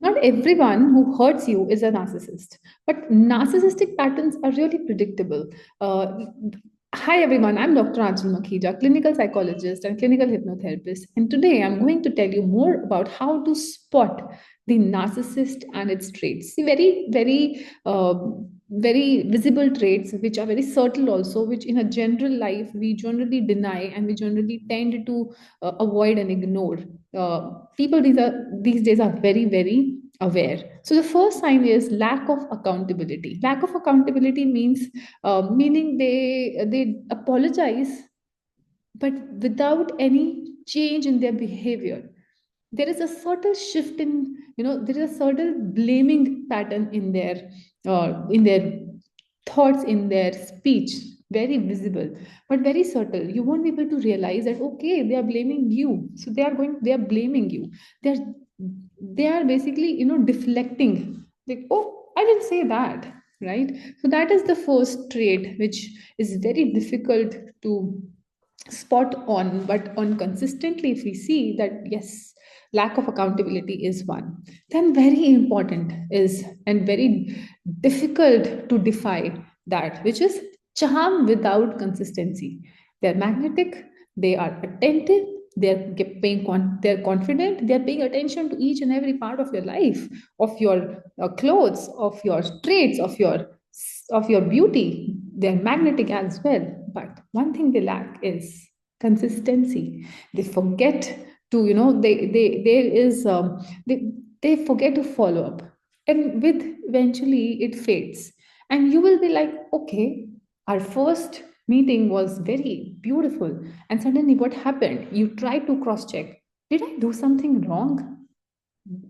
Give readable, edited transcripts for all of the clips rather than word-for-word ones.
Not everyone who hurts you is a narcissist, but narcissistic patterns are really predictable. Uh, Hi everyone, I'm Dr. Anjal Makhija, clinical psychologist and clinical hypnotherapist, and today I'm going to tell you more about how to spot the narcissist and its traits. See, very visible traits, which are very subtle also, which in a general life we generally deny and we generally tend to avoid and ignore. People these days are very aware. So the first sign is lack of accountability. Lack of accountability meaning they apologize, but without any change in their behavior. There is a subtle shift in, there is a subtle blaming pattern in their thoughts, in their speech, very visible but very subtle. You won't be able to realize that okay, they are blaming you, so they are blaming you. They are they are basically, deflecting, like, oh, I didn't say that, right? So that is the first trait, which is very difficult to spot on, but on consistently, if we see that yes, lack of accountability is one, then very important is, and very difficult to defy, that which is charm without consistency. They're magnetic, they are attentive, they're confident, they're paying attention to each and every part of your life, of your clothes, of your traits, of your beauty. They're magnetic as well, but one thing they lack is consistency. They forget to, there is they forget to follow up, and with eventually it fades, and you will be like, okay, our first meeting was very beautiful, and suddenly what happened? You try to cross check, did I do something wrong?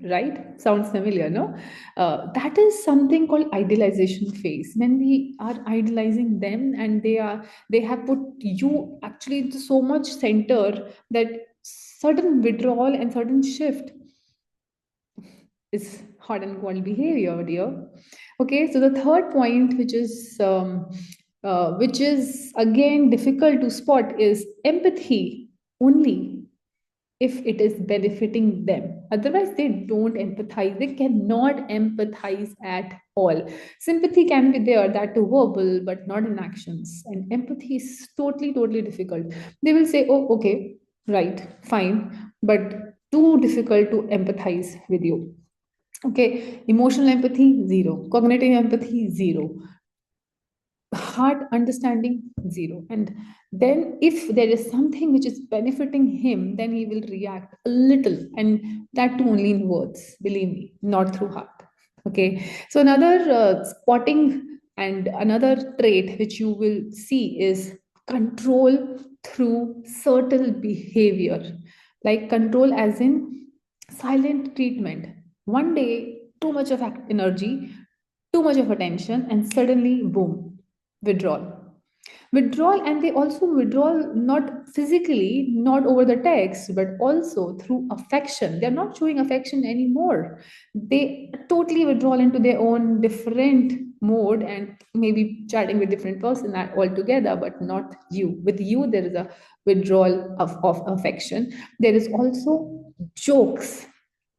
Right? Sounds familiar, no? That is something called idealization phase, when we are idolizing them, and they have put you actually into so much center that certain withdrawal and certain shift is hot and cold behavior, dear. Okay, so the third point, which is again difficult to spot, is empathy only if it is benefiting them. Otherwise, they don't empathize. They cannot empathize at all. Sympathy can be there, that too verbal, but not in actions. And empathy is totally difficult. They will say, oh, okay, right, fine, but too difficult to empathize with you. Okay, emotional empathy, zero. Cognitive empathy, zero. Heart understanding, zero. And then if there is something which is benefiting him, then he will react a little, and that too only in words, believe me, not through heart. Okay, so another spotting and another trait which you will see is control through subtle behavior. Like control as in silent treatment. One day too much of energy, too much of attention, and suddenly boom, withdrawal. And they also withdraw, not physically, not over the text, but also through affection. They're not showing affection anymore. They totally withdraw into their own different mode, and maybe chatting with different person altogether, but not you. With you there is a withdrawal of affection. There is also jokes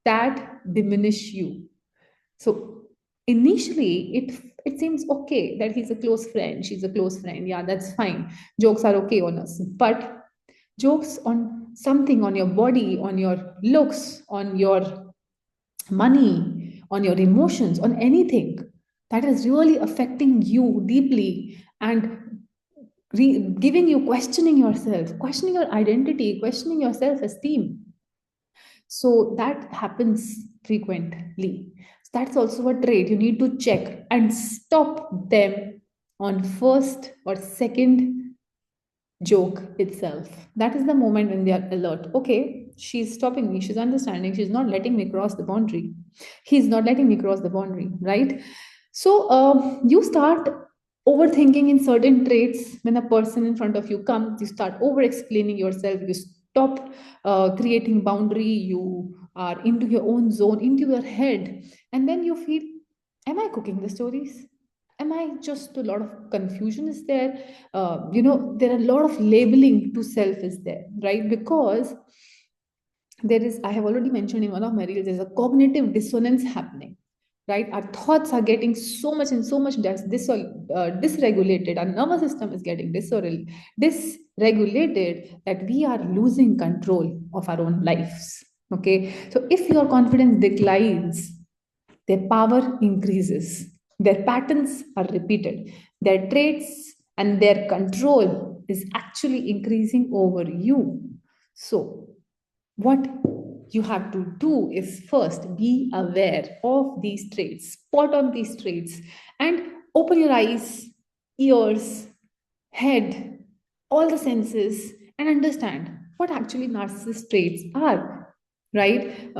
that diminish you. So initially, it seems okay that he's a close friend, she's a close friend. Yeah, that's fine. Jokes are okay on us, but jokes on something, on your body, on your looks, on your money, on your emotions, on anything that is really affecting you deeply, and giving you questioning your identity, questioning your self-esteem. So that happens frequently. That's also a trait you need to check and stop them on first or second joke itself. That is the moment when they are alert. Okay, she's stopping me, she's understanding, she's not letting me cross the boundary. He's not letting me cross the boundary, right? So you start overthinking in certain traits. When a person in front of you comes, you start over explaining yourself, you stop creating boundary, you are into your own zone, into your head, and then you feel, am I cooking the stories? Am I just, a lot of confusion is there? There are a lot of labeling to self is there, right? Because there is, I have already mentioned in one of my reels, there's a cognitive dissonance happening, right? Our thoughts are getting so much and so much dysregulated. Our nervous system is getting dysregulated that we are losing control of our own lives. Okay, so if your confidence declines, their power increases, their patterns are repeated, their traits and their control is actually increasing over you. So, what you have to do is first be aware of these traits, spot on these traits, and open your eyes, ears, head, all the senses, and understand what actually narcissist traits are, right?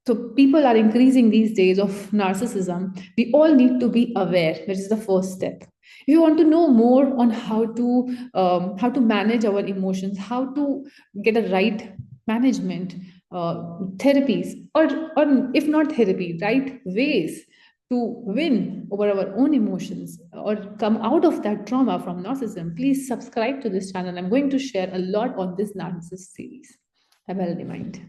So people are increasing these days of narcissism. We all need to be aware, which is the first step. If you want to know more on how to manage our emotions, how to get a right management, therapies, or if not therapy, right ways to win over our own emotions or come out of that trauma from narcissism, please subscribe to this channel. I'm going to share a lot on this narcissist series. Have a healthy mind.